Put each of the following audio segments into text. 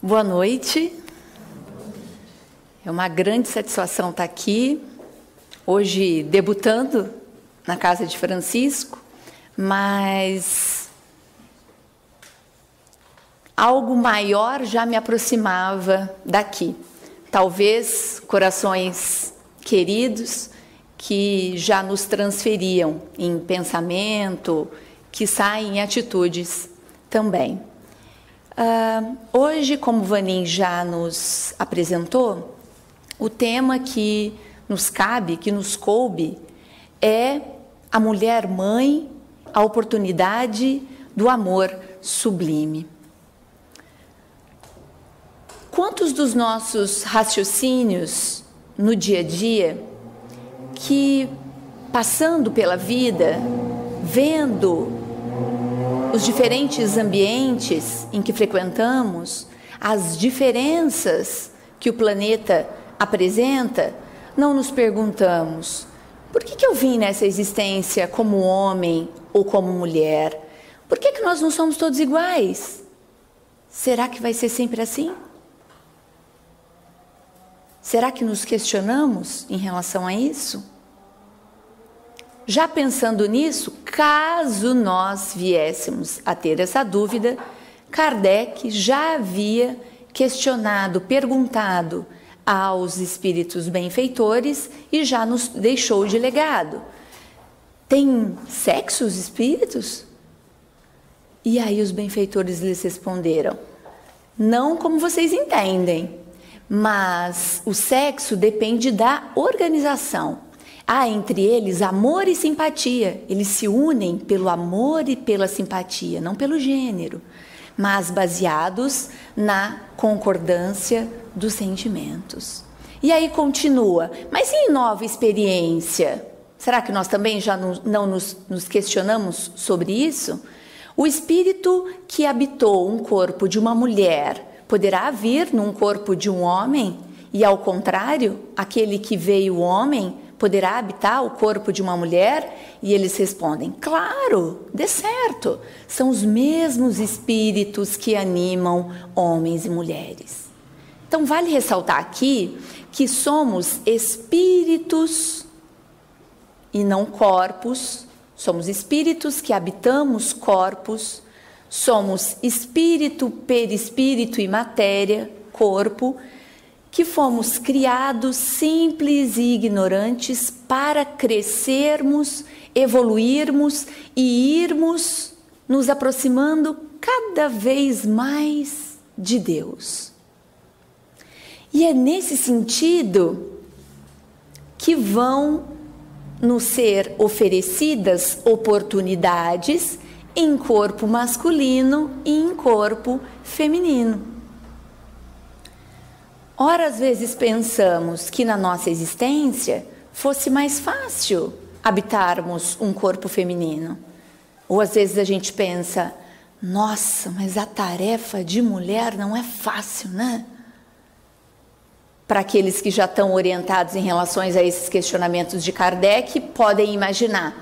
Boa noite. É uma grande satisfação estar aqui, hoje debutando na casa de Francisco, mas algo maior já me aproximava daqui. Talvez corações queridos que já nos transferiam em pensamento, que saem em atitudes também. Hoje, como Vanin já nos apresentou, o tema que nos cabe, que nos coube, é a mulher mãe, a oportunidade do amor sublime. Quantos dos nossos raciocínios no dia a dia, que passando pela vida, vendo os diferentes ambientes em que frequentamos, as diferenças que o planeta apresenta, não nos perguntamos: por que eu vim nessa existência como homem ou como mulher? Por que nós não somos todos iguais? Será que vai ser sempre assim? Será que nos questionamos em relação a isso? Já pensando nisso, caso nós viéssemos a ter essa dúvida, Kardec já havia questionado, perguntado aos espíritos benfeitores e já nos deixou de legado. Tem sexo os espíritos? E aí os benfeitores lhes responderam: não como vocês entendem, mas o sexo depende da organização. Há entre eles amor e simpatia. Eles se unem pelo amor e pela simpatia, não pelo gênero, mas baseados na concordância dos sentimentos. E aí continua: mas e em nova experiência? Será que nós também já não nos questionamos sobre isso? O espírito que habitou um corpo de uma mulher poderá vir num corpo de um homem? E ao contrário, aquele que veio homem poderá habitar o corpo de uma mulher? E eles respondem: claro, dê certo. São os mesmos espíritos que animam homens e mulheres. Então vale ressaltar aqui que somos espíritos e não corpos. Somos espíritos que habitamos corpos. Somos espírito, perispírito e matéria, corpo, que fomos criados simples e ignorantes para crescermos, evoluirmos e irmos nos aproximando cada vez mais de Deus. E é nesse sentido que vão nos ser oferecidas oportunidades em corpo masculino e em corpo feminino. Ora, às vezes pensamos que na nossa existência fosse mais fácil habitarmos um corpo feminino. Ou às vezes a gente pensa: nossa, mas a tarefa de mulher não é fácil, né? Para aqueles que já estão orientados em relação a esses questionamentos de Kardec, podem imaginar: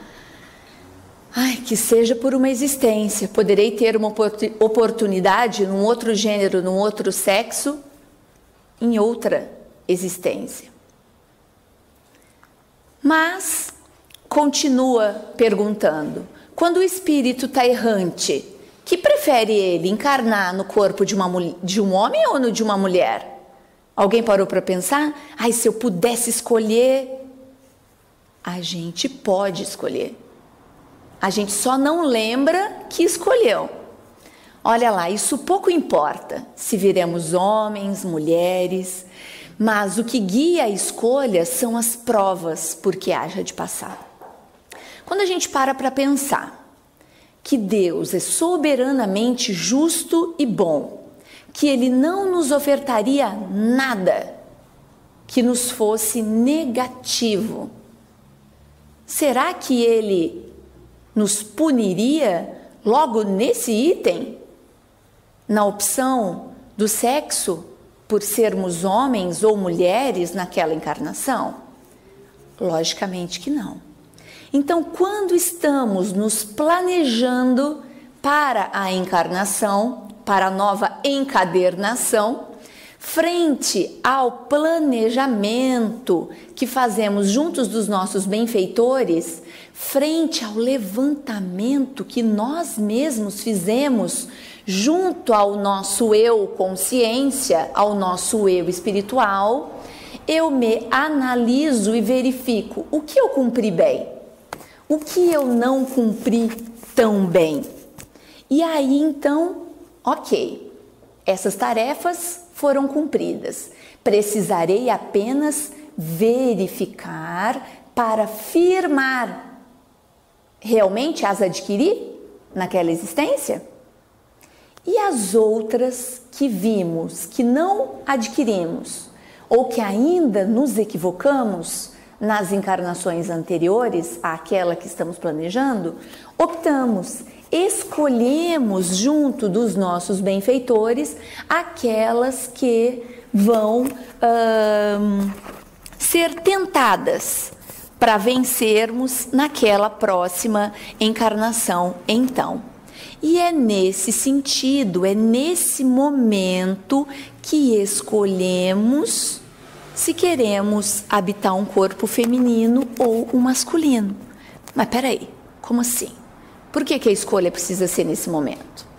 ai, que seja por uma existência, poderei ter uma oportunidade num outro gênero, num outro sexo, em outra existência. Mas continua perguntando: quando o espírito está errante, que prefere ele encarnar no corpo de um homem ou no de uma mulher? Alguém parou para pensar? Ai, se eu pudesse escolher. A gente pode escolher. A gente só não lembra que escolheu. Olha lá, isso pouco importa se viremos homens, mulheres, mas o que guia a escolha são as provas por que haja de passar. Quando a gente para pensar que Deus é soberanamente justo e bom, que Ele não nos ofertaria nada que nos fosse negativo, será que Ele nos puniria logo nesse item? Na opção do sexo, por sermos homens ou mulheres naquela encarnação? Logicamente que não. Então, quando estamos nos planejando para a encarnação, para a nova encadernação, frente ao planejamento que fazemos juntos dos nossos benfeitores, frente ao levantamento que nós mesmos fizemos junto ao nosso eu consciência, ao nosso eu espiritual, eu me analiso e verifico o que eu cumpri bem, o que eu não cumpri tão bem. E aí então, ok, essas tarefas foram cumpridas. Precisarei apenas verificar para firmar. Realmente as adquiri naquela existência? E as outras que vimos, que não adquirimos, ou que ainda nos equivocamos nas encarnações anteriores àquela que estamos planejando, optamos, escolhemos junto dos nossos benfeitores aquelas que vão ser tentadas para vencermos naquela próxima encarnação, então. E é nesse sentido, é nesse momento que escolhemos se queremos habitar um corpo feminino ou um masculino. Mas peraí, como assim? Por que a escolha precisa ser nesse momento?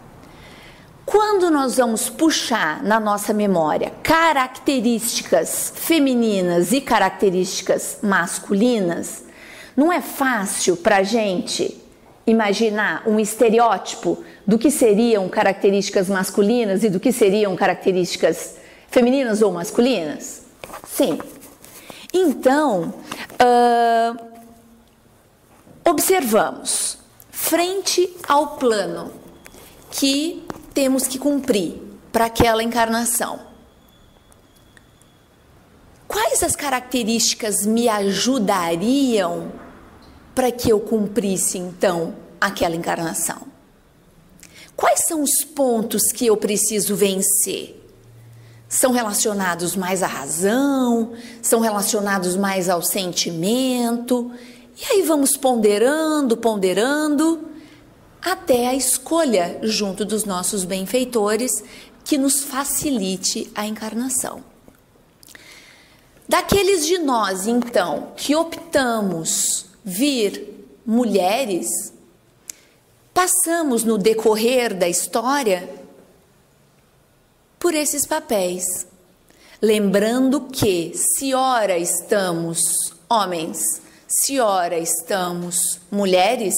Quando nós vamos puxar na nossa memória características femininas e características masculinas, não é fácil para a gente imaginar um estereótipo do que seriam características masculinas e do que seriam características femininas ou masculinas? Sim. Então, observamos, frente ao plano que temos que cumprir para aquela encarnação, quais as características me ajudariam para que eu cumprisse, então, aquela encarnação? Quais são os pontos que eu preciso vencer? São relacionados mais à razão? São relacionados mais ao sentimento? E aí vamos ponderando, até a escolha junto dos nossos benfeitores que nos facilite a encarnação. Daqueles de nós, então, que optamos vir mulheres, passamos no decorrer da história por esses papéis, lembrando que se ora estamos homens, se ora estamos mulheres,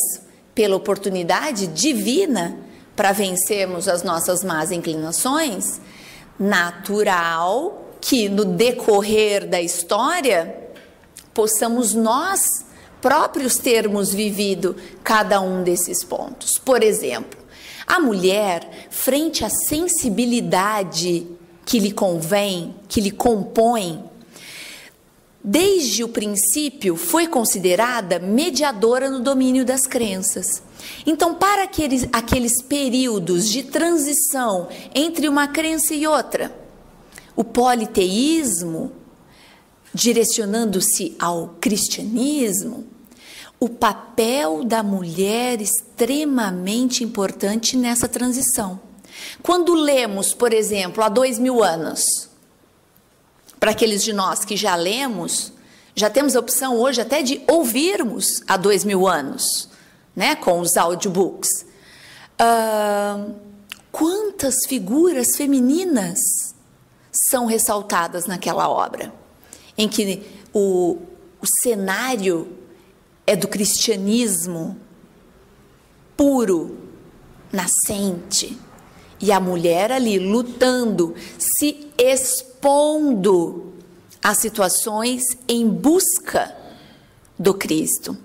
pela oportunidade divina para vencermos as nossas más inclinações, natural que no decorrer da história possamos nós próprios termos vivido cada um desses pontos. Por exemplo, a mulher, frente à sensibilidade que lhe convém, que lhe compõe, desde o princípio foi considerada mediadora no domínio das crenças. Então, para aqueles períodos de transição entre uma crença e outra, o politeísmo, direcionando-se ao cristianismo, o papel da mulher extremamente importante nessa transição. Quando lemos, por exemplo, há 2000 anos, para aqueles de nós que já lemos, já temos a opção hoje até de ouvirmos há 2000 anos, né, com os audiobooks. Quantas figuras femininas são ressaltadas naquela obra, em que o cenário é do cristianismo puro, nascente, e a mulher ali lutando, se expondo a situações em busca do Cristo.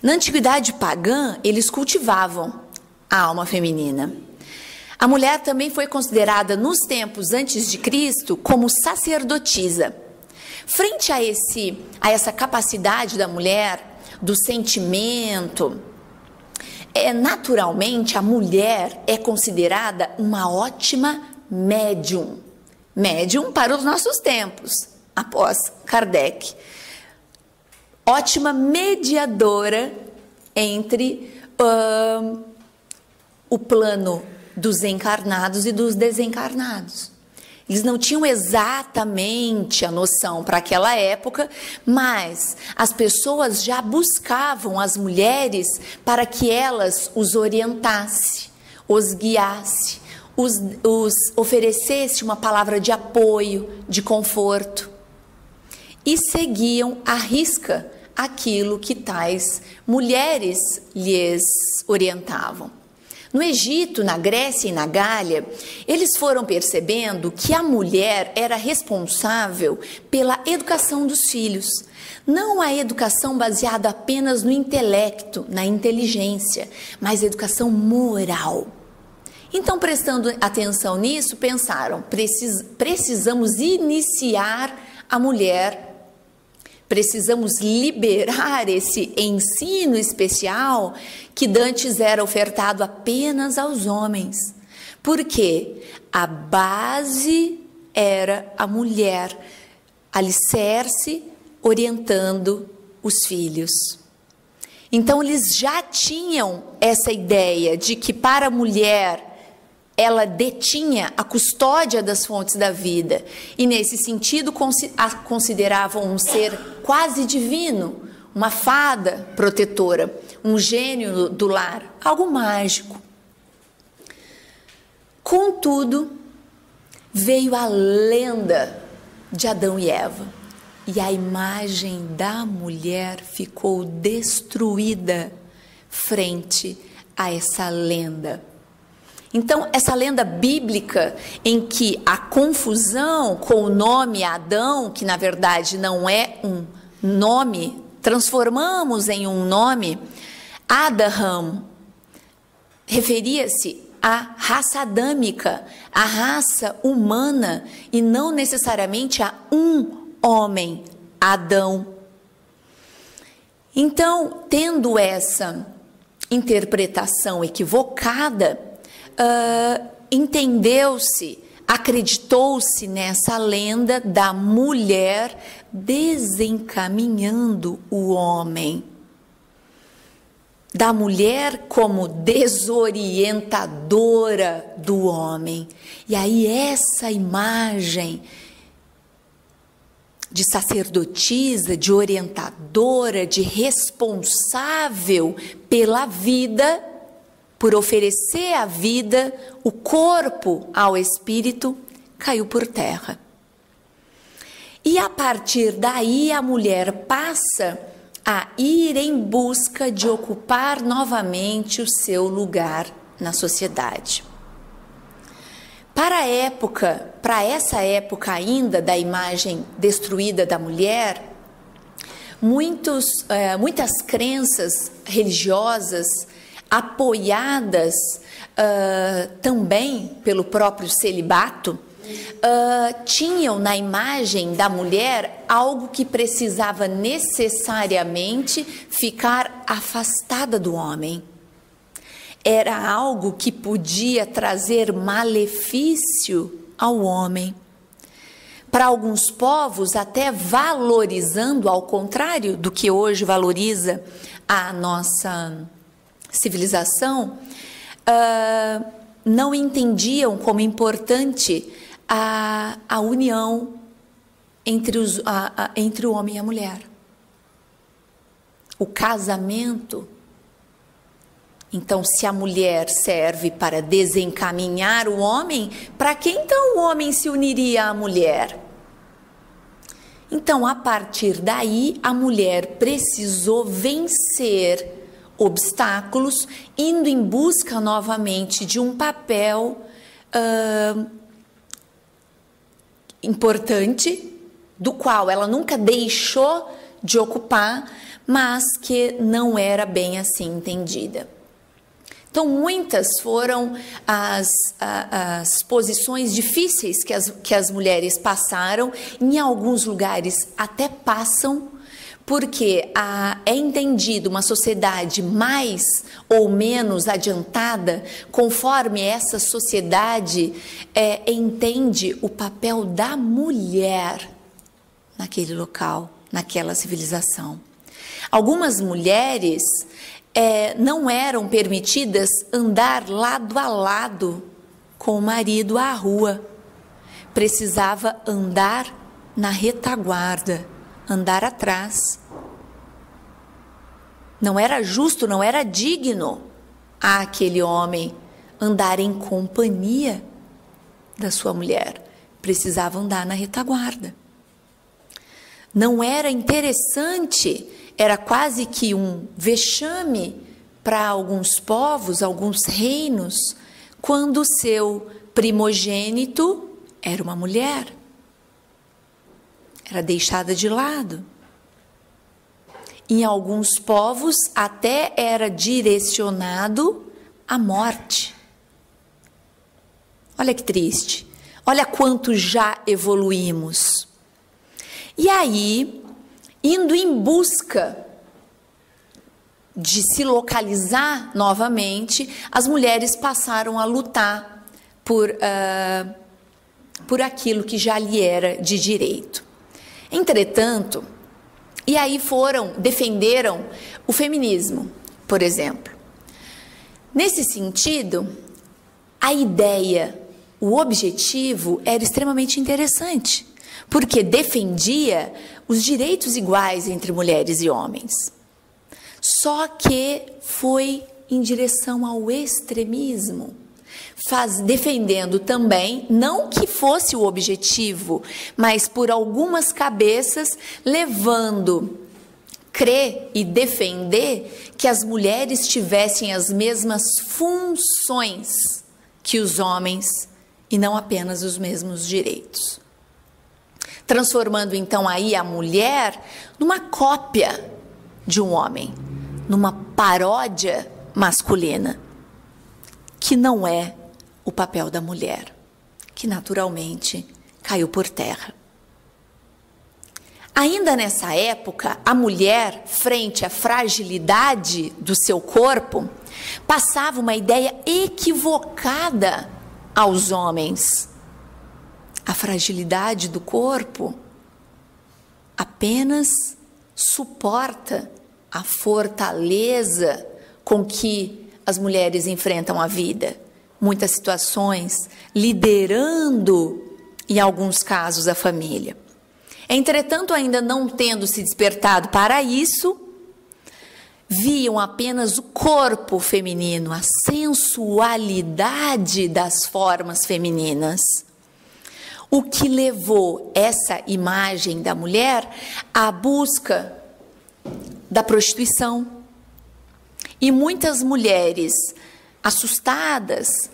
Na antiguidade pagã, eles cultivavam a alma feminina. A mulher também foi considerada nos tempos antes de Cristo como sacerdotisa. Frente a essa capacidade da mulher, do sentimento, naturalmente a mulher é considerada uma ótima médium. Médium para os nossos tempos, após Kardec. Ótima mediadora entre o plano dos encarnados e dos desencarnados. Eles não tinham exatamente a noção para aquela época, mas as pessoas já buscavam as mulheres para que elas os orientassem, os guiassem, os oferecessem uma palavra de apoio, de conforto. E seguiam à risca aquilo que tais mulheres lhes orientavam. No Egito, na Grécia e na Gália, eles foram percebendo que a mulher era responsável pela educação dos filhos. Não a educação baseada apenas no intelecto, na inteligência, mas a educação moral. Então, prestando atenção nisso, pensaram, precisamos iniciar a mulher, precisamos liberar esse ensino especial que dantes era ofertado apenas aos homens. Porque a base era a mulher, alicerce orientando os filhos. Então eles já tinham essa ideia de que para a mulher ela detinha a custódia das fontes da vida e nesse sentido a consideravam um ser quase divino, uma fada protetora, um gênio do lar, algo mágico. Contudo, veio a lenda de Adão e Eva e a imagem da mulher ficou destruída frente a essa lenda. Então, essa lenda bíblica em que a confusão com o nome Adão, que na verdade não é um nome, transformamos em um nome, Adaham, referia-se à raça adâmica, à raça humana e não necessariamente a um homem, Adão. Então, tendo essa interpretação equivocada, entendeu-se, acreditou-se nessa lenda da mulher desencaminhando o homem, da mulher como desorientadora do homem. E aí essa imagem de sacerdotisa, de orientadora, de responsável pela vida, por oferecer a vida, o corpo ao espírito, caiu por terra. E a partir daí a mulher passa a ir em busca de ocupar novamente o seu lugar na sociedade. Para essa época ainda da imagem destruída da mulher, muitas crenças religiosas apoiadas também pelo próprio celibato, tinham na imagem da mulher algo que precisava necessariamente ficar afastada do homem. Era algo que podia trazer malefício ao homem. Para alguns povos, até valorizando, ao contrário do que hoje valoriza a nossa civilização, não entendiam como importante a união entre o homem e a mulher. O casamento. Então, se a mulher serve para desencaminhar o homem, para que então o homem se uniria à mulher? Então, a partir daí, a mulher precisou vencer obstáculos, indo em busca novamente de um papel importante, do qual ela nunca deixou de ocupar, mas que não era bem assim entendida. Então, muitas foram as posições difíceis que as mulheres passaram, em alguns lugares até passam, porque é entendido uma sociedade mais ou menos adiantada, conforme essa sociedade entende o papel da mulher naquele local, naquela civilização. Algumas mulheres não eram permitidas andar lado a lado com o marido à rua. Precisava andar na retaguarda, andar atrás. Não era justo, não era digno àquele homem andar em companhia da sua mulher. Precisava andar na retaguarda. Não era interessante, era quase que um vexame para alguns povos, alguns reinos, quando o seu primogênito era uma mulher. Era deixada de lado. Em alguns povos até era direcionado à morte. Olha que triste. Olha quanto já evoluímos. E aí, indo em busca de se localizar novamente, as mulheres passaram a lutar por aquilo que já lhe era de direito. Entretanto, e aí defenderam o feminismo, por exemplo. Nesse sentido, a ideia, o objetivo era extremamente interessante, porque defendia os direitos iguais entre mulheres e homens. Só que foi em direção ao extremismo, defendendo também, não que fosse o objetivo, mas por algumas cabeças, levando crer e defender que as mulheres tivessem as mesmas funções que os homens e não apenas os mesmos direitos. Transformando então aí a mulher numa cópia de um homem, numa paródia masculina, que não é o papel da mulher, que naturalmente caiu por terra. Ainda nessa época, a mulher, frente à fragilidade do seu corpo, passava uma ideia equivocada aos homens. A fragilidade do corpo apenas suporta a fortaleza com que as mulheres enfrentam a vida. Muitas situações, liderando, em alguns casos, a família. Entretanto, ainda não tendo se despertado para isso, viam apenas o corpo feminino, a sensualidade das formas femininas. O que levou essa imagem da mulher à busca da prostituição. E muitas mulheres assustadas,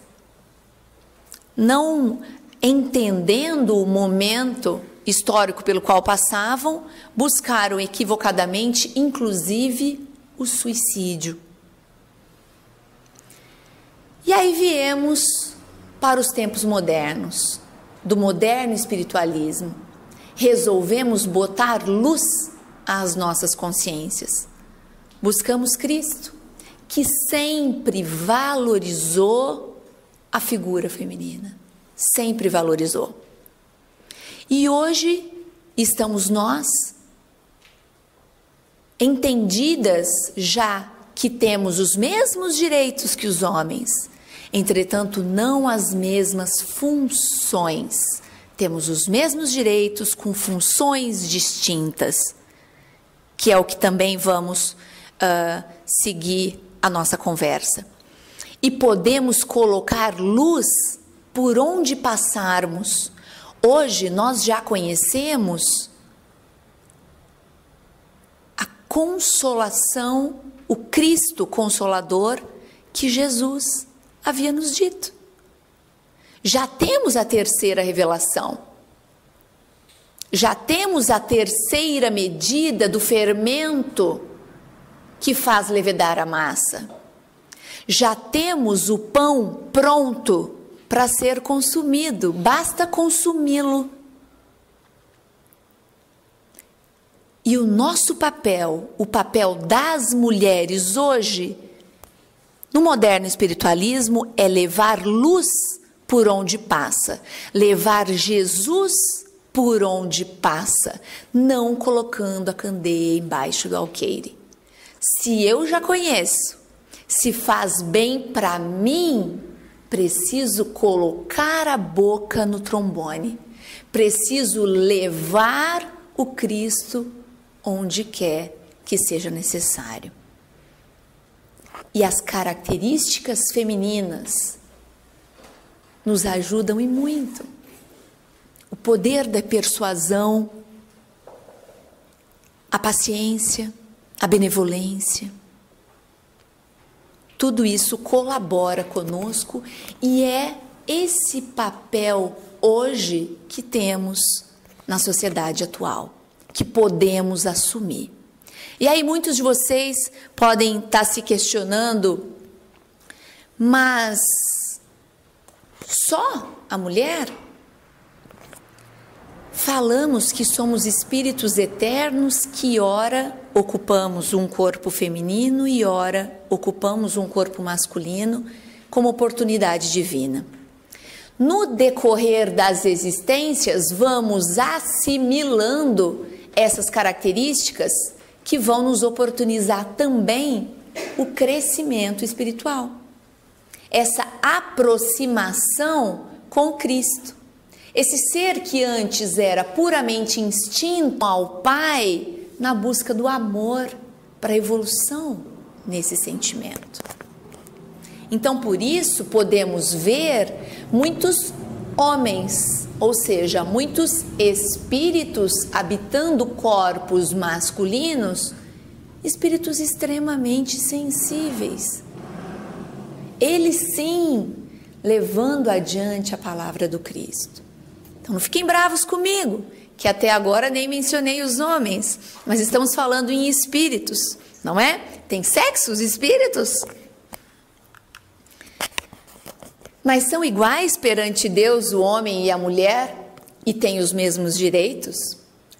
não entendendo o momento histórico pelo qual passavam, buscaram equivocadamente, inclusive, o suicídio. E aí viemos para os tempos modernos, do moderno espiritualismo. Resolvemos botar luz às nossas consciências. Buscamos Cristo, que sempre valorizou a figura feminina, sempre valorizou. E hoje estamos nós, entendidas já que temos os mesmos direitos que os homens, entretanto não as mesmas funções. Temos os mesmos direitos com funções distintas, que é o que também vamos seguir a nossa conversa. E podemos colocar luz por onde passarmos. Hoje nós já conhecemos a consolação, o Cristo Consolador que Jesus havia nos dito. Já temos a terceira revelação. Já temos a terceira medida do fermento que faz levedar a massa. Já temos o pão pronto para ser consumido, basta consumi-lo. E o nosso papel, o papel das mulheres hoje, no moderno espiritualismo, é levar luz por onde passa, levar Jesus por onde passa, não colocando a candeia embaixo do alqueire. Se eu já conheço, se faz bem para mim, preciso colocar a boca no trombone. Preciso levar o Cristo onde quer que seja necessário. E as características femininas nos ajudam e muito. O poder da persuasão, a paciência, a benevolência. Tudo isso colabora conosco e é esse papel hoje que temos na sociedade atual, que podemos assumir. E aí muitos de vocês podem estar se questionando, mas só a mulher? Falamos que somos espíritos eternos que ora ocupamos um corpo feminino e ora ocupamos um corpo masculino como oportunidade divina. No decorrer das existências, vamos assimilando essas características que vão nos oportunizar também o crescimento espiritual. Essa aproximação com Cristo. Esse ser que antes era puramente instinto ao Pai, na busca do amor para a evolução nesse sentimento. Então, por isso, podemos ver muitos homens, ou seja, muitos espíritos habitando corpos masculinos, espíritos extremamente sensíveis. Eles sim, levando adiante a palavra do Cristo. Então não fiquem bravos comigo, que até agora nem mencionei os homens, mas estamos falando em espíritos, não é? Tem sexo os espíritos? Mas são iguais perante Deus o homem e a mulher e têm os mesmos direitos?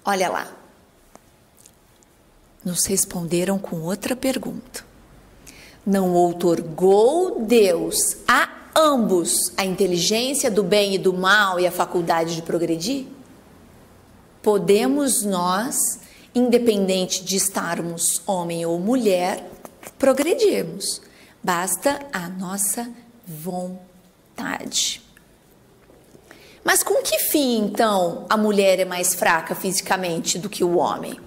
Olha lá. Nos responderam com outra pergunta. Não outorgou Deus a ambos a inteligência do bem e do mal e a faculdade de progredir? Podemos nós, independente de estarmos homem ou mulher, progredirmos. Basta a nossa vontade. Mas com que fim, então, a mulher é mais fraca fisicamente do que o homem?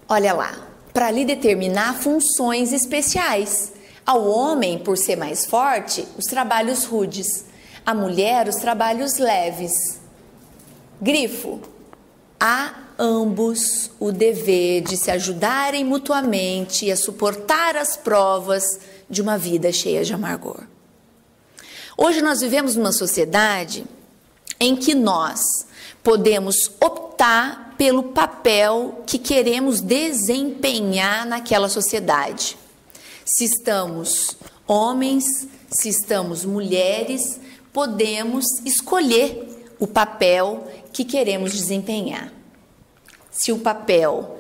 Olha lá, para lhe determinar funções especiais. Ao homem, por ser mais forte, os trabalhos rudes. À mulher, os trabalhos leves. Grifo. A ambos o dever de se ajudarem mutuamente e a suportar as provas de uma vida cheia de amargor. Hoje nós vivemos numa sociedade em que nós podemos optar pelo papel que queremos desempenhar naquela sociedade. Se estamos homens, se estamos mulheres, podemos escolher o papel que queremos desempenhar. Se o papel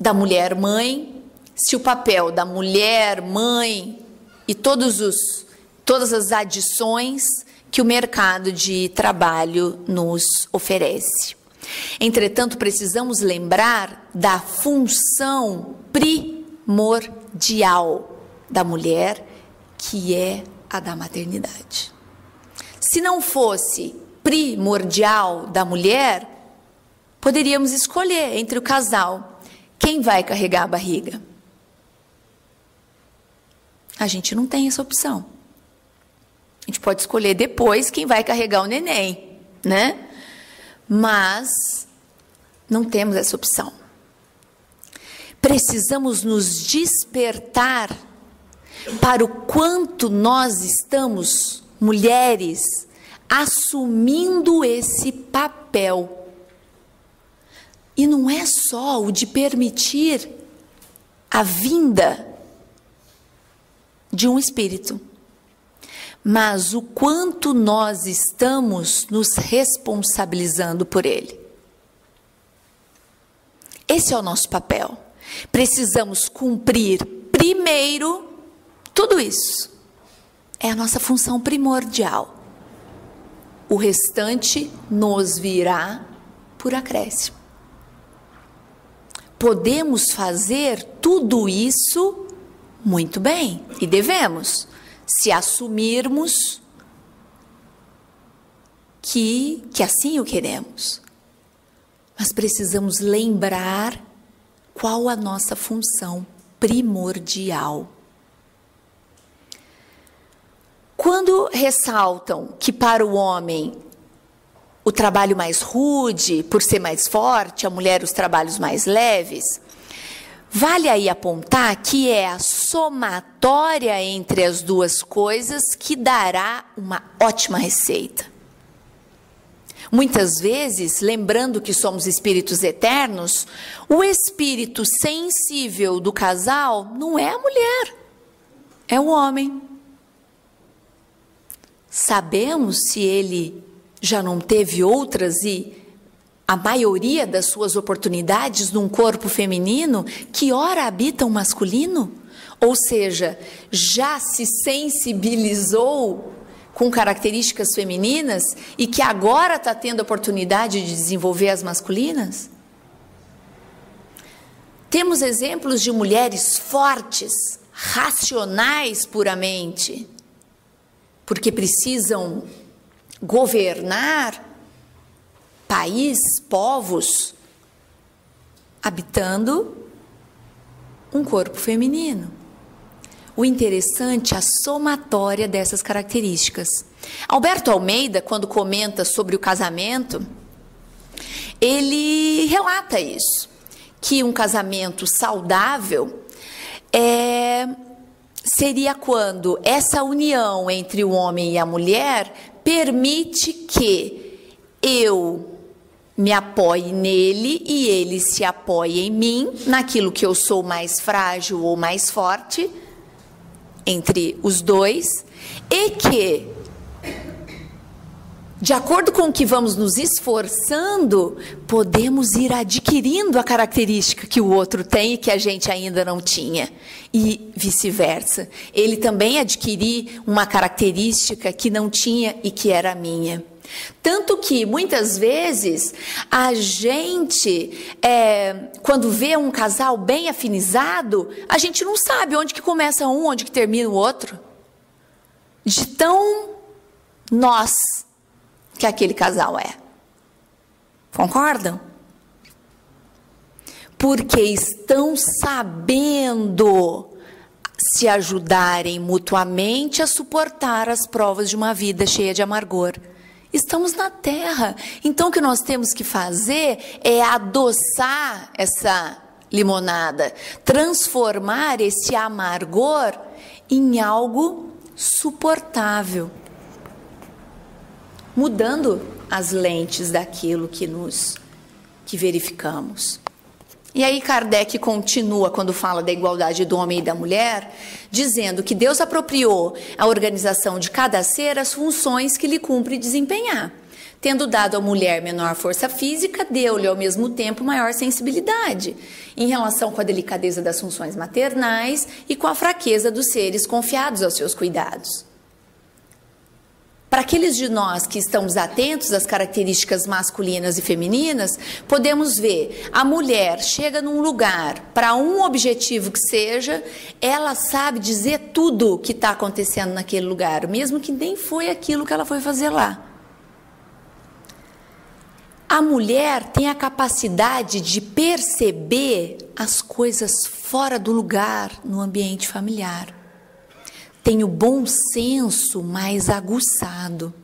da mulher mãe, se o papel da mulher mãe e todas as adições que o mercado de trabalho nos oferece. Entretanto, precisamos lembrar da função primordial da mulher, que é a da maternidade. Se não fosse primordial da mulher, poderíamos escolher entre o casal quem vai carregar a barriga. A gente não tem essa opção. A gente pode escolher depois quem vai carregar o neném, né? Mas não temos essa opção. Precisamos nos despertar para o quanto nós estamos, mulheres, assumindo esse papel. E não é só o de permitir a vinda de um espírito, mas o quanto nós estamos nos responsabilizando por ele. Esse é o nosso papel. Precisamos cumprir primeiro tudo isso. É a nossa função primordial. O restante nos virá por acréscimo. podemos fazer tudo isso muito bem e devemos, se assumirmos que assim o queremos. Mas precisamos lembrar qual a nossa função primordial. Quando ressaltam que para o homem o trabalho mais rude, por ser mais forte, a mulher os trabalhos mais leves, vale aí apontar que é a somatória entre as duas coisas que dará uma ótima receita. Muitas vezes, lembrando que somos espíritos eternos, o espírito sensível do casal não é a mulher, é o homem. Sabemos se ele já não teve outras e a maioria das suas oportunidades num corpo feminino que ora habita um masculino? Ou seja, já se sensibilizou com características femininas e que agora está tendo a oportunidade de desenvolver as masculinas? Temos exemplos de mulheres fortes, racionais puramente, porque precisam governar país, povos, habitando um corpo feminino. O interessante é a somatória dessas características. Alberto Almeida, quando comenta sobre o casamento, ele relata isso, que um casamento saudável seria quando essa união entre o homem e a mulher permite que eu me apoie nele e ele se apoie em mim, naquilo que eu sou mais frágil ou mais forte, entre os dois, e que, de acordo com o que vamos nos esforçando, podemos ir adquirindo a característica que o outro tem e que a gente ainda não tinha. E vice-versa. Ele também adquirir uma característica que não tinha e que era minha. Tanto que, muitas vezes, a gente, quando vê um casal bem afinizado, a gente não sabe onde que começa um, onde que termina o outro. De tão nós que aquele casal é. Concordam? Porque estão sabendo se ajudarem mutuamente a suportar as provas de uma vida cheia de amargor. Estamos na Terra, então o que nós temos que fazer é adoçar essa limonada, transformar esse amargor em algo suportável, mudando as lentes daquilo que verificamos. E aí Kardec continua quando fala da igualdade do homem e da mulher, dizendo que Deus apropriou à organização de cada ser as funções que lhe cumpre desempenhar. Tendo dado à mulher menor força física, deu-lhe ao mesmo tempo maior sensibilidade, em relação com a delicadeza das funções maternais e com a fraqueza dos seres confiados aos seus cuidados. Para aqueles de nós que estamos atentos às características masculinas e femininas, podemos ver, a mulher chega num lugar, para um objetivo que seja, ela sabe dizer tudo o que está acontecendo naquele lugar, mesmo que nem foi aquilo que ela foi fazer lá. A mulher tem a capacidade de perceber as coisas fora do lugar no ambiente familiar. Tem o bom senso mais aguçado.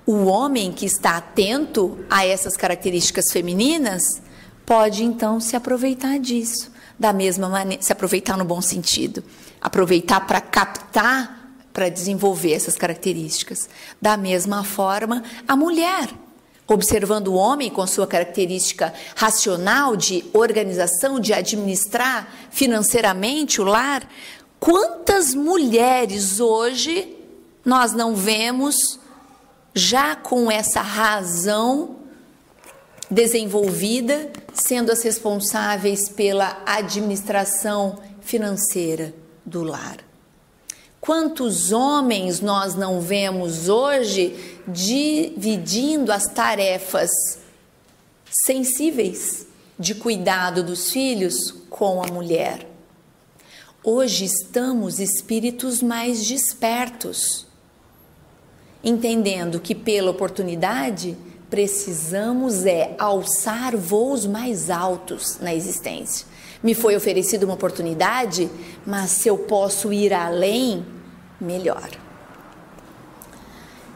O homem que está atento a essas características femininas pode então se aproveitar disso, da mesma maneira, se aproveitar no bom sentido, aproveitar para captar, para desenvolver essas características. Da mesma forma, a mulher, observando o homem com sua característica racional de organização, de administrar financeiramente o lar, quantas mulheres hoje nós não vemos já com essa razão desenvolvida, sendo as responsáveis pela administração financeira do lar? Quantos homens nós não vemos hoje dividindo as tarefas sensíveis de cuidado dos filhos com a mulher. Hoje estamos espíritos mais despertos, entendendo que pela oportunidade precisamos alçar voos mais altos na existência. Me foi oferecida uma oportunidade, mas se eu posso ir além, melhor.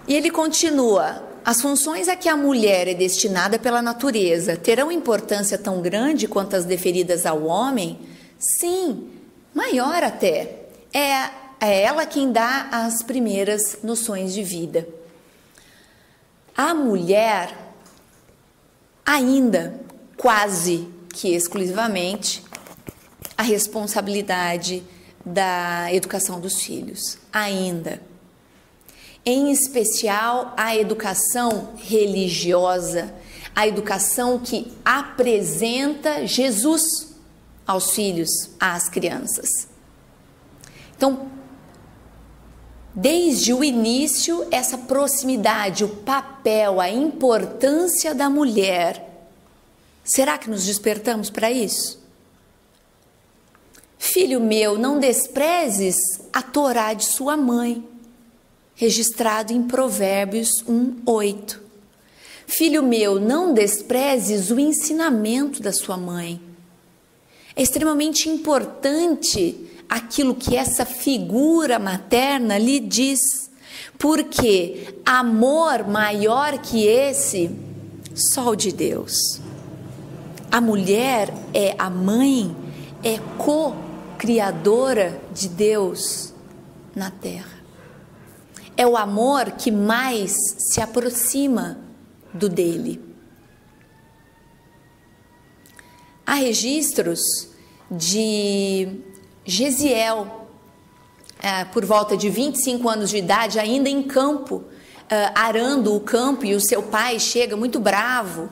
E ele continua: as funções a que a mulher é destinada pela natureza terão importância tão grande quanto as deferidas ao homem? Sim, maior até. É ela quem dá as primeiras noções de vida. A mulher, ainda quase que exclusivamente, a responsabilidade da educação dos filhos, ainda. Em especial a educação religiosa, a educação que apresenta Jesus aos filhos, às crianças. Então, desde o início, essa proximidade, o papel, a importância da mulher, será que nos despertamos para isso? Filho meu, não desprezes a Torá de sua mãe, registrado em Provérbios 1:8. Filho meu, não desprezes o ensinamento da sua mãe. É extremamente importante aquilo que essa figura materna lhe diz, porque amor maior que esse, só o de Deus. A mulher é a mãe, é co-criadora de Deus na terra. É o amor que mais se aproxima do dele. Há registros de Gesiel, por volta de 25 anos de idade, ainda em campo, arando o campo, e o seu pai chega muito bravo,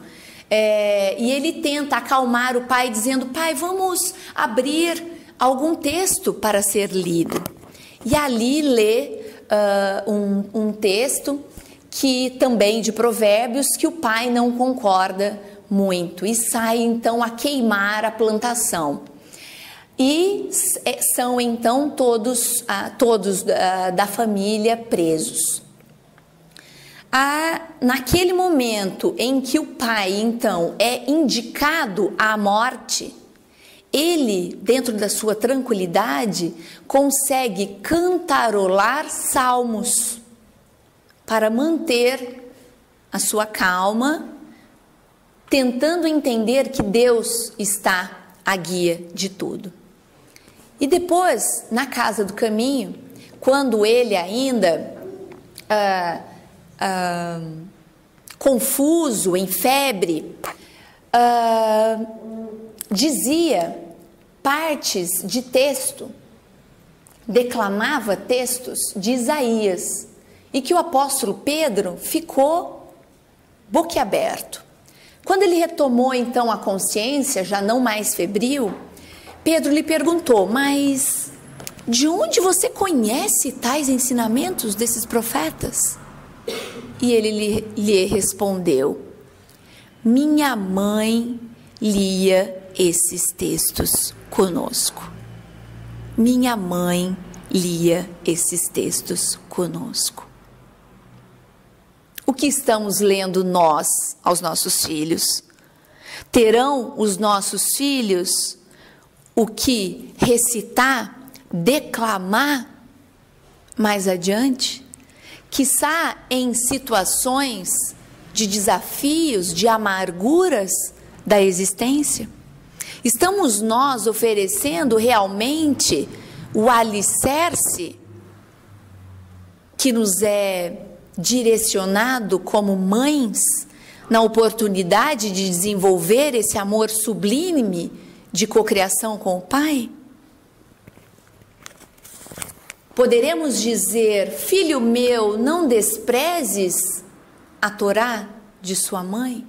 e ele tenta acalmar o pai, dizendo: pai, vamos abrir algum texto para ser lido. E ali lê um texto que também de Provérbios, que o pai não concorda muito, e sai então a queimar a plantação. E são então todos da família presos. Naquele momento em que o pai então é indicado à morte, ele, dentro da sua tranquilidade, consegue cantarolar salmos para manter a sua calma, tentando entender que Deus está à guia de tudo. E depois, na casa do caminho, quando ele ainda confuso, em febre, dizia partes de texto, declamava textos de Isaías, e que o apóstolo Pedro ficou boquiaberto. Quando ele retomou então a consciência, já não mais febril, Pedro lhe perguntou: mas de onde você conhece tais ensinamentos desses profetas? E ele lhe respondeu: minha mãe lia esses textos conosco. Minha mãe lia esses textos conosco. O que estamos lendo nós aos nossos filhos? Terão os nossos filhos o que recitar, declamar mais adiante? Quiçá em situações de desafios, de amarguras da existência? Estamos nós oferecendo realmente o alicerce que nos é direcionado como mães na oportunidade de desenvolver esse amor sublime de cocriação com o Pai? Poderemos dizer: filho meu, não desprezes a Torá de sua mãe?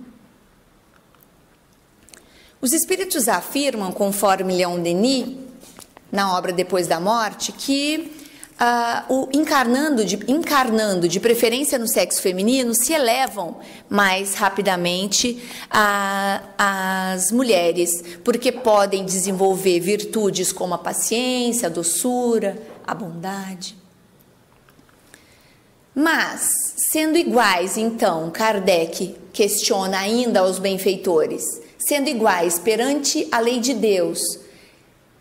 Os espíritos afirmam, conforme Leon Denis, na obra Depois da Morte, que encarnando de preferência no sexo feminino, se elevam mais rapidamente as mulheres, porque podem desenvolver virtudes como a paciência, a doçura, a bondade. Mas, sendo iguais, então, Kardec questiona ainda aos benfeitores, sendo iguais perante a lei de Deus,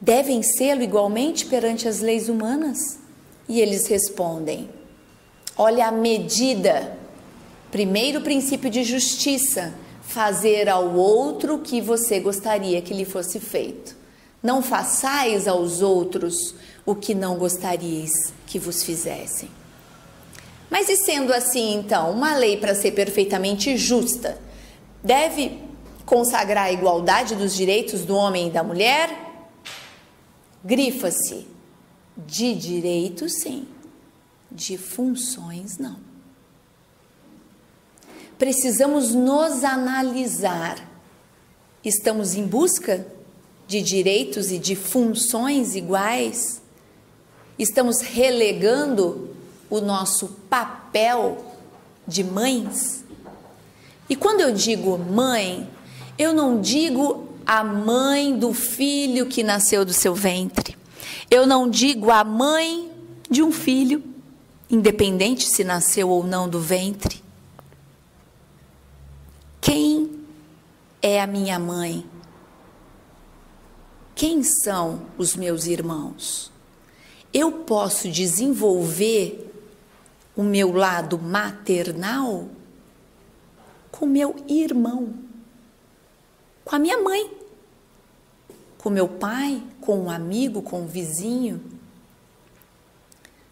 devem sê-lo igualmente perante as leis humanas? E eles respondem: olha a medida, primeiro princípio de justiça, fazer ao outro o que você gostaria que lhe fosse feito. Não façais aos outros o que não gostaríeis que vos fizessem. Mas e sendo assim, então, uma lei para ser perfeitamente justa, deve consagrar a igualdade dos direitos do homem e da mulher? Grifa-se: de direitos, sim, de funções, não. Precisamos nos analisar. Estamos em busca de direitos e de funções iguais? Estamos relegando o nosso papel de mães? E quando eu digo mãe, eu não digo a mãe do filho que nasceu do seu ventre. Eu não digo a mãe de um filho, independente se nasceu ou não do ventre. Quem é a minha mãe? Quem são os meus irmãos? Eu posso desenvolver o meu lado maternal com meu irmão, com a minha mãe, com meu pai, com um amigo, com um vizinho.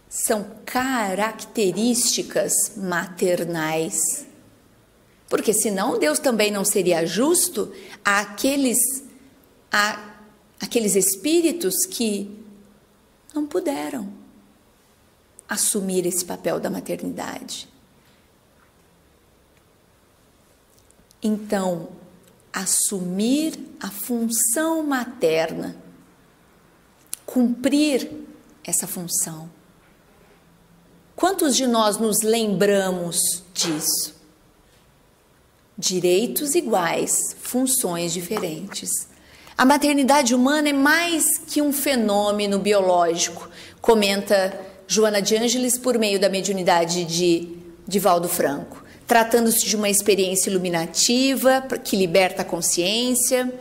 São características maternais. Porque senão Deus também não seria justo àqueles espíritos que não puderam assumir esse papel da maternidade. Então, assumir a função materna, cumprir essa função. Quantos de nós nos lembramos disso? Direitos iguais, funções diferentes. A maternidade humana é mais que um fenômeno biológico, comenta Joana de Ângeles por meio da mediunidade de Divaldo Franco, tratando-se de uma experiência iluminativa que liberta a consciência,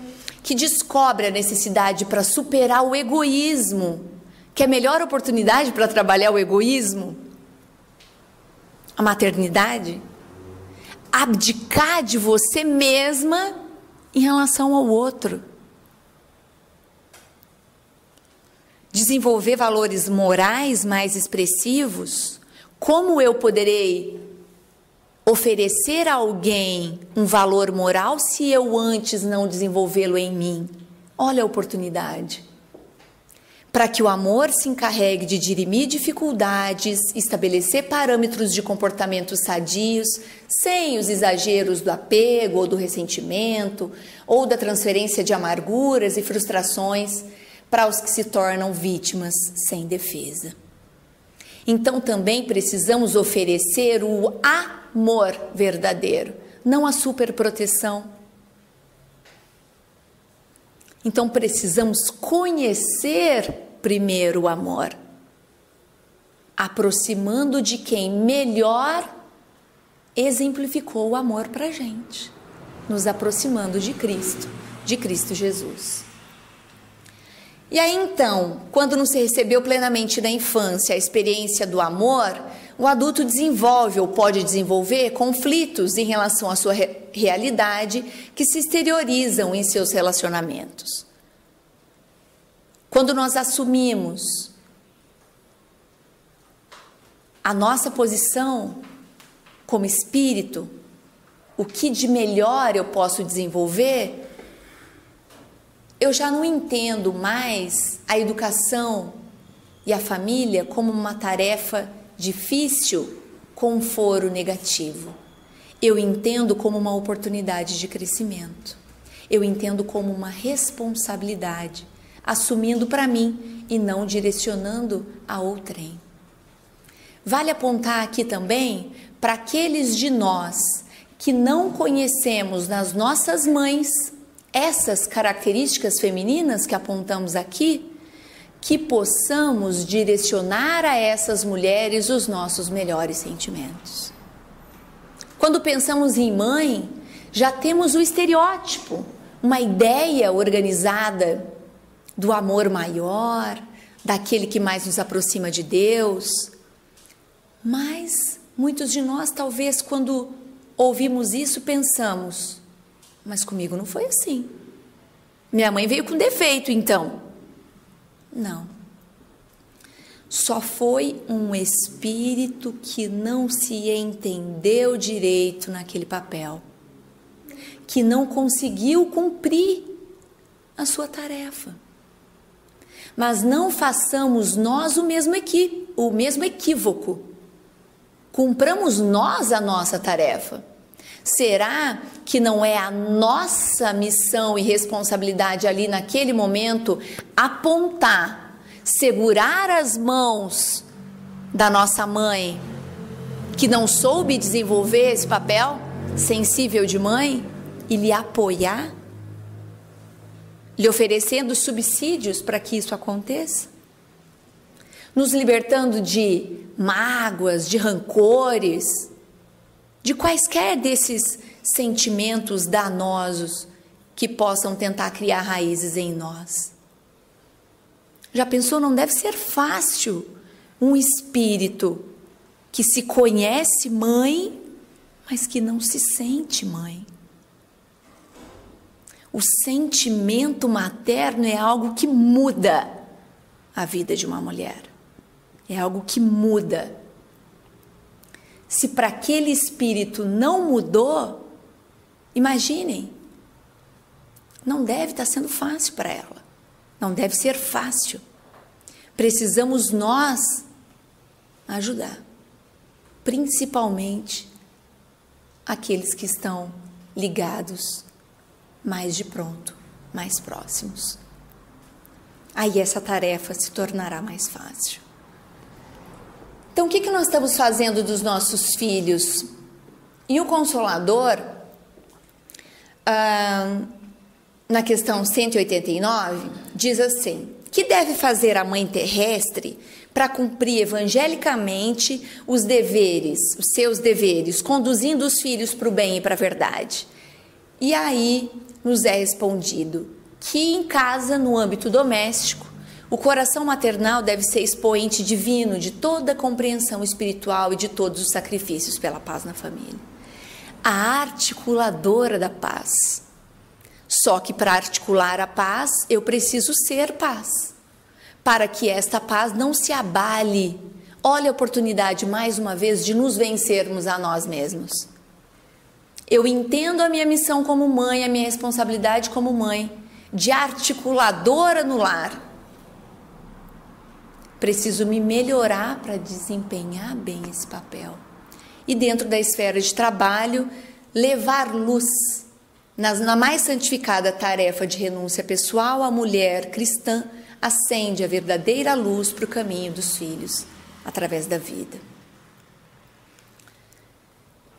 que descobre a necessidade para superar o egoísmo. Que é a melhor oportunidade para trabalhar o egoísmo? A maternidade. Abdicar de você mesma em relação ao outro. Desenvolver valores morais mais expressivos. Como eu poderei oferecer a alguém um valor moral se eu antes não desenvolvê-lo em mim? Olha a oportunidade. Para que o amor se encarregue de dirimir dificuldades, estabelecer parâmetros de comportamentos sadios, sem os exageros do apego ou do ressentimento, ou da transferência de amarguras e frustrações para os que se tornam vítimas sem defesa. Então também precisamos oferecer o amor verdadeiro, não a superproteção. Então precisamos conhecer primeiro o amor, aproximando de quem melhor exemplificou o amor para a gente, nos aproximando de Cristo Jesus. E aí então, quando não se recebeu plenamente na infância a experiência do amor, o adulto desenvolve ou pode desenvolver conflitos em relação à sua realidade que se exteriorizam em seus relacionamentos. Quando nós assumimos a nossa posição como espírito, o que de melhor eu posso desenvolver, eu já não entendo mais a educação e a família como uma tarefa difícil com um foro negativo. Eu entendo como uma oportunidade de crescimento. Eu entendo como uma responsabilidade, assumindo para mim e não direcionando a outrem. Vale apontar aqui também para aqueles de nós que não conhecemos nas nossas mães essas características femininas que apontamos aqui, que possamos direcionar a essas mulheres os nossos melhores sentimentos. Quando pensamos em mãe, já temos o estereótipo, uma ideia organizada do amor maior, daquele que mais nos aproxima de Deus. Mas muitos de nós, talvez, quando ouvimos isso, pensamos, mas comigo não foi assim. Minha mãe veio com defeito, então. Não. Só foi um espírito que não se entendeu direito naquele papel, que não conseguiu cumprir a sua tarefa. Mas não façamos nós o mesmo equívoco. Cumpramos nós a nossa tarefa. Será que não é a nossa missão e responsabilidade ali naquele momento apontar, segurar as mãos da nossa mãe, que não soube desenvolver esse papel sensível de mãe, e lhe apoiar, lhe oferecendo subsídios para que isso aconteça? Nos libertando de mágoas, de rancores, de quaisquer desses sentimentos danosos que possam tentar criar raízes em nós. Já pensou? Não deve ser fácil um espírito que se conhece mãe, mas que não se sente mãe. O sentimento materno é algo que muda a vida de uma mulher. É algo que muda. Se para aquele espírito não mudou, imaginem, não deve estar sendo fácil para ela. Não deve ser fácil. Precisamos nós ajudar, principalmente aqueles que estão ligados mais de pronto, mais próximos. Aí essa tarefa se tornará mais fácil. Então, o que nós estamos fazendo dos nossos filhos? E o Consolador, na questão 189, diz assim: que deve fazer a mãe terrestre para cumprir evangelicamente os seus deveres, conduzindo os filhos para o bem e para a verdade? E aí nos é respondido que em casa, no âmbito doméstico, o coração maternal deve ser expoente divino de toda a compreensão espiritual e de todos os sacrifícios pela paz na família. A articuladora da paz. Só que para articular a paz, eu preciso ser paz. Para que esta paz não se abale. Olha a oportunidade, mais uma vez, de nos vencermos a nós mesmos. Eu entendo a minha missão como mãe, a minha responsabilidade como mãe, de articuladora no lar. Preciso me melhorar para desempenhar bem esse papel. E dentro da esfera de trabalho, levar luz. Na mais santificada tarefa de renúncia pessoal, a mulher cristã acende a verdadeira luz para o caminho dos filhos, através da vida.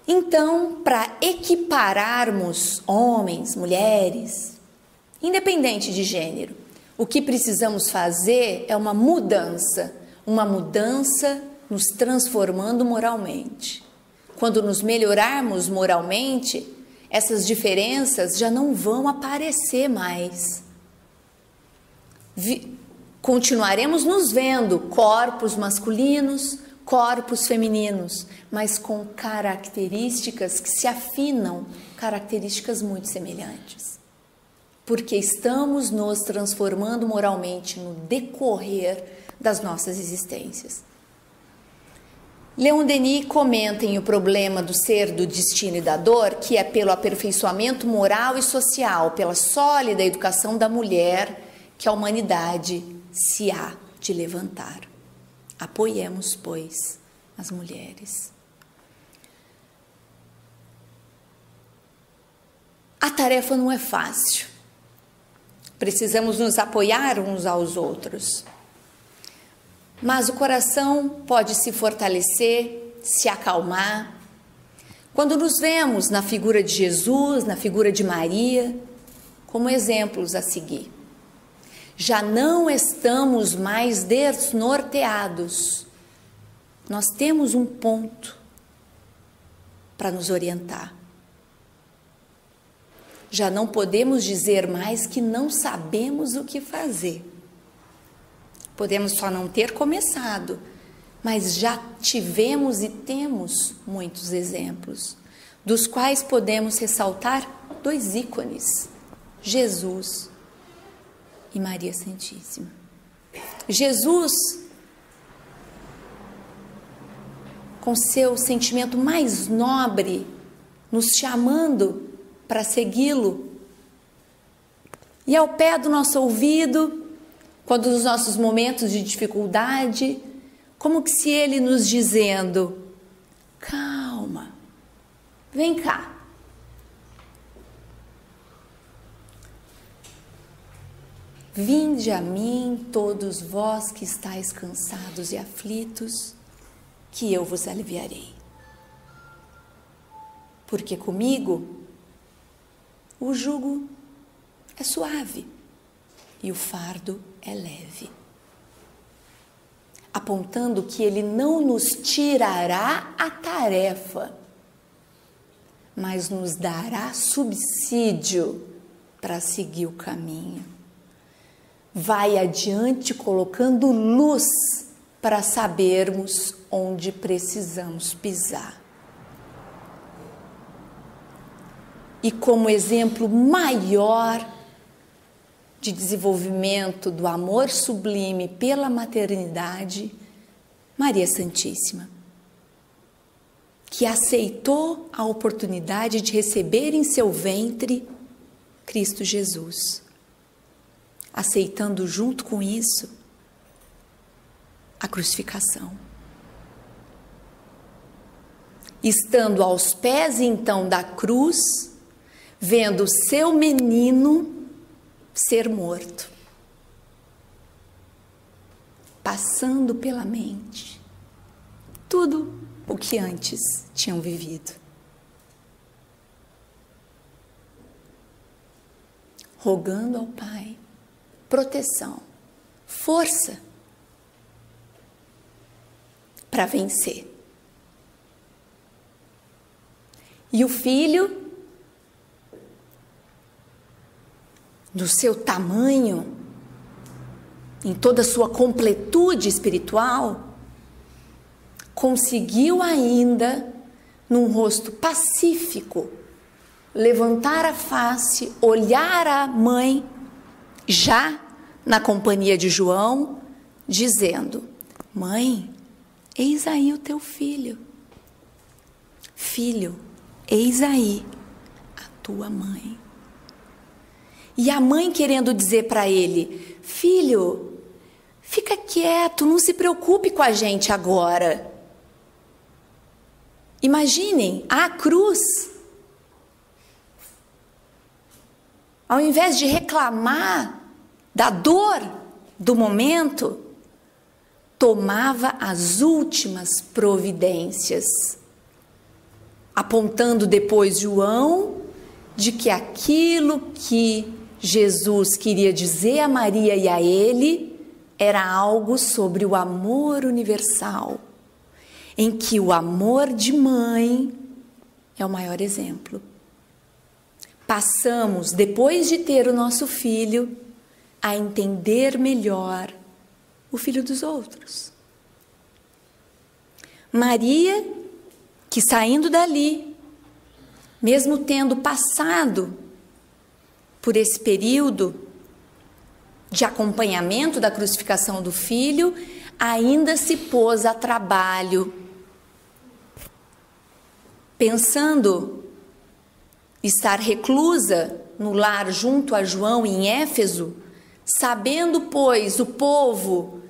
Então, para equipararmos homens, mulheres, independente de gênero, o que precisamos fazer é uma mudança nos transformando moralmente. Quando nos melhorarmos moralmente, essas diferenças já não vão aparecer mais. Continuaremos nos vendo corpos masculinos, corpos femininos, mas com características que se afinam, características muito semelhantes. Porque estamos nos transformando moralmente no decorrer das nossas existências. Leon Denis comenta em O Problema do Ser, do Destino e da Dor, que é pelo aperfeiçoamento moral e social, pela sólida educação da mulher, que a humanidade se há de levantar. Apoiemos, pois, as mulheres. A tarefa não é fácil. Precisamos nos apoiar uns aos outros. mas o coração pode se fortalecer, se acalmar, quando nos vemos na figura de Jesus, na figura de Maria, como exemplos a seguir. Já não estamos mais desnorteados. Nós temos um ponto para nos orientar. Já não podemos dizer mais que não sabemos o que fazer. Podemos só não ter começado, mas já tivemos e temos muitos exemplos, dos quais podemos ressaltar 2 ícones: Jesus e Maria Santíssima. Jesus, com seu sentimento mais nobre, nos chamando para segui-lo, e ao pé do nosso ouvido, quando nos nossos momentos de dificuldade, como que se ele nos dizendo: calma, vem cá. Vinde a mim, todos vós que estáis cansados e aflitos, que eu vos aliviarei. Porque comigo o jugo é suave e o fardo é leve. Apontando que ele não nos tirará a tarefa, mas nos dará subsídio para seguir o caminho. Vai adiante colocando luz para sabermos onde precisamos pisar. E como exemplo maior de desenvolvimento do amor sublime pela maternidade, Maria Santíssima, que aceitou a oportunidade de receber em seu ventre Cristo Jesus, aceitando junto com isso a crucificação. Estando aos pés então da cruz, vendo seu menino ser morto, passando pela mente tudo o que antes tinham vivido, rogando ao Pai proteção, força para vencer. E o filho, do seu tamanho, em toda a sua completude espiritual, conseguiu ainda, num rosto pacífico, levantar a face, olhar a mãe, já na companhia de João, dizendo: mãe, eis aí o teu filho. Filho, eis aí a tua mãe. E a mãe querendo dizer para ele: filho, fica quieto, não se preocupe com a gente agora. Imaginem, a cruz, ao invés de reclamar da dor do momento, tomava as últimas providências, apontando depois João de que aquilo que Jesus queria dizer a Maria e a ele era algo sobre o amor universal, em que o amor de mãe é o maior exemplo. Passamos, depois de ter o nosso filho, a entender melhor o filho dos outros. Maria, que saindo dali, mesmo tendo passado por esse período de acompanhamento da crucificação do filho, ainda se pôs a trabalho, pensando estar reclusa no lar junto a João em Éfeso, sabendo, pois, o povo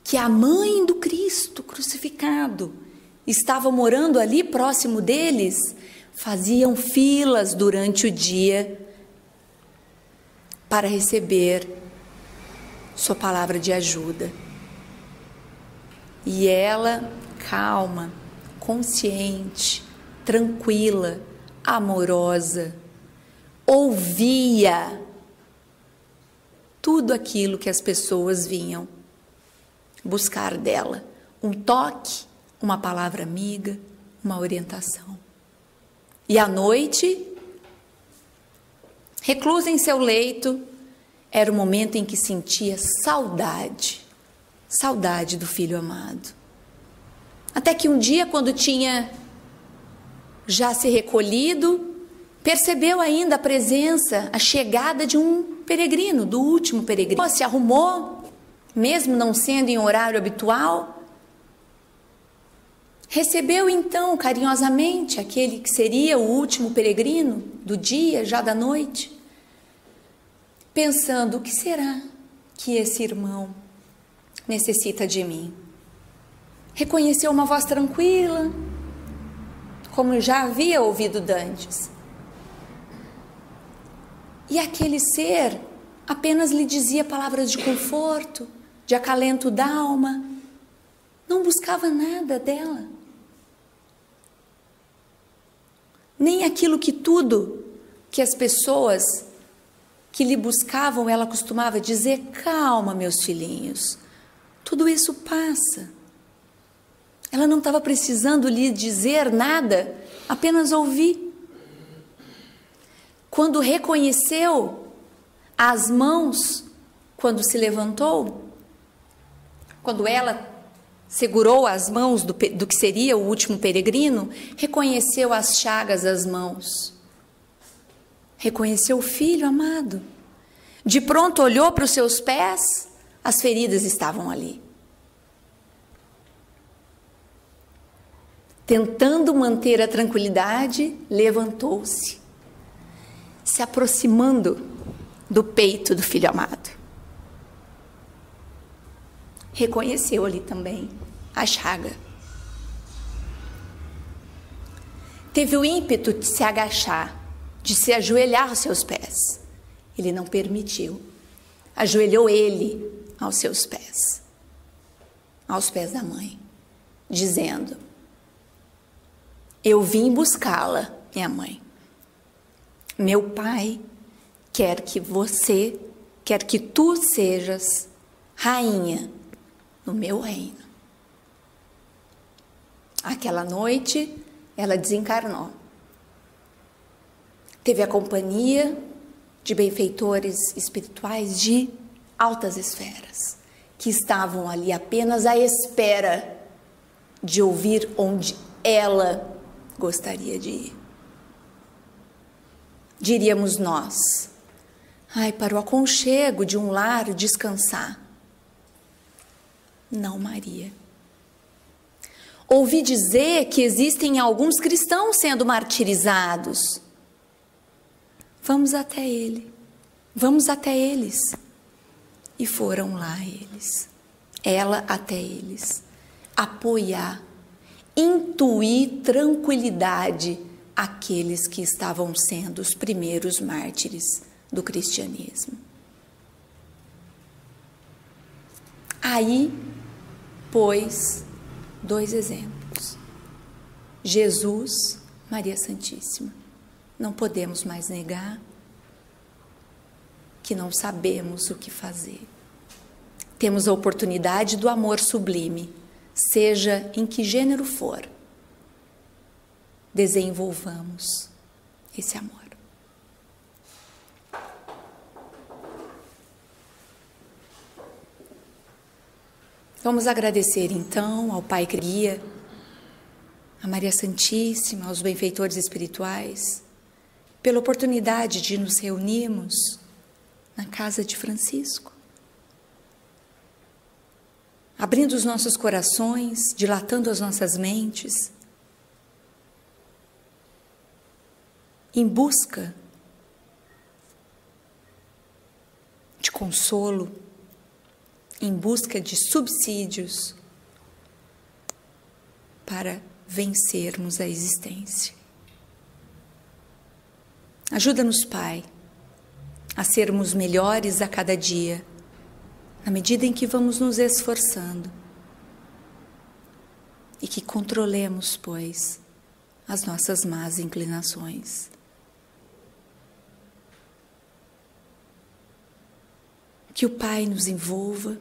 que a mãe do Cristo crucificado estava morando ali próximo deles, faziam filas durante o dia para receber sua palavra de ajuda. E ela, calma, consciente, tranquila, amorosa, ouvia tudo aquilo que as pessoas vinham buscar dela. Um toque, uma palavra amiga, uma orientação. E à noite, reclusa em seu leito, era o momento em que sentia saudade do filho amado. Até que um dia, quando tinha já se recolhido, percebeu ainda a presença, a chegada de um peregrino, do último peregrino. Se arrumou, mesmo não sendo em horário habitual, recebeu então carinhosamente aquele que seria o último peregrino do dia, já da noite, pensando: o que será que esse irmão necessita de mim? Reconheceu uma voz tranquila, como já havia ouvido dantes. E aquele ser apenas lhe dizia palavras de conforto, de acalento da alma, não buscava nada dela. Nem aquilo que tudo que as pessoas que lhe buscavam, ela costumava dizer: calma, meus filhinhos, tudo isso passa. Ela não estava precisando lhe dizer nada, apenas ouvir. Quando reconheceu as mãos, quando se levantou, quando ela segurou as mãos do que seria o último peregrino, reconheceu as chagas das mãos, reconheceu o filho amado. De pronto olhou para os seus pés, as feridas estavam ali. Tentando manter a tranquilidade, levantou-se, se aproximando do peito do filho amado. Reconheceu ali também a chaga. Teve o ímpeto de se agachar, de se ajoelhar aos seus pés. Ele não permitiu. Ajoelhou ele aos seus pés da mãe, dizendo: eu vim buscá-la, minha mãe. Meu pai quer que tu sejas rainha no meu reino. Aquela noite, ela desencarnou. Teve a companhia de benfeitores espirituais de altas esferas, que estavam ali apenas à espera de ouvir onde ela gostaria de ir. Diríamos nós: para o aconchego de um lar descansar. Não, Maria. Ouvi dizer que existem alguns cristãos sendo martirizados. Vamos até eles. E foram lá eles, ela até eles, apoiar, intuir tranquilidade àqueles que estavam sendo os primeiros mártires do cristianismo. Aí, pois, 2 exemplos: Jesus, Maria Santíssima. Não podemos mais negar que não sabemos o que fazer. Temos a oportunidade do amor sublime, seja em que gênero for. Desenvolvamos esse amor. Vamos agradecer então ao Pai que guia, a Maria Santíssima, aos benfeitores espirituais, pela oportunidade de nos reunirmos na casa de Francisco, abrindo os nossos corações, dilatando as nossas mentes, em busca de consolo, em busca de subsídios para vencermos a existência. Ajuda-nos, Pai, a sermos melhores a cada dia, na medida em que vamos nos esforçando, e que controlemos, pois, as nossas más inclinações. Que o Pai nos envolva,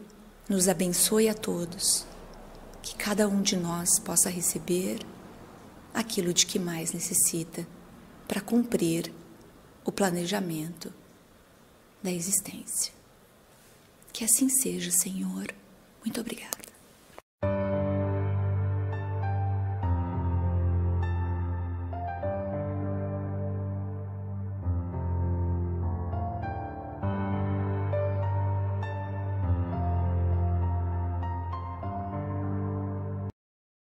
nos abençoe a todos, que cada um de nós possa receber aquilo de que mais necessita para cumprir o planejamento da existência. Que assim seja, Senhor. Muito obrigada.